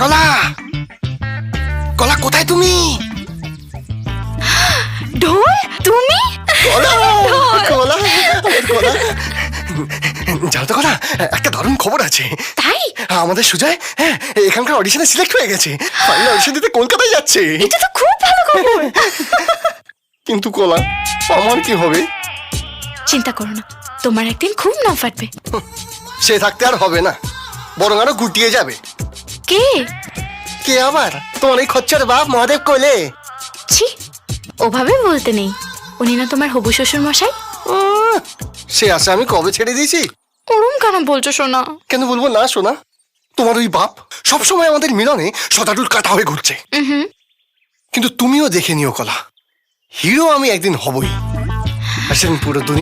কলা, কলা কোথায় তুমি? ঢোল, তুমি? কলা, কলা, আমার কলা। জানো তো কলা, একটা দারুণ খবর আছে। তাই? আমাদের সুজয় এখানকার অডিশনে সিলেক্ট হয়ে গেছে, ফাইনাল অডিশন দিতে কলকাতায় যাচ্ছে। এটা তো খুব ভালো খবর। কিন্তু কলা, আমার কি হবে? চিন্তা করো না, তোমার একদিন খুব নাম ফাটবে। সে থাকতে আর হবে না, বরং আরো গুটিয়ে যাবে। কে? কে আবার? তোমার এই খচ্চর বাপ মহাদেব কোলে। ছি, ওভাবে বলতে নেই। উনি না তোমার হবু শ্বশুর মশাই? সে আশা আমি কবে ছেড়ে দিয়েছি। ওরম কেন বলছো সোনা? কেন বলবো না সোনা? তোমার ওই বাপ সবসময় আমাদের মিলনে সদাডুল কাটা হয়ে ঘুরছে। কিন্তু তুমিও দেখে নিও কলা, হিরো আমি একদিন হবই। আর সেদিন পুরো দুনিয়া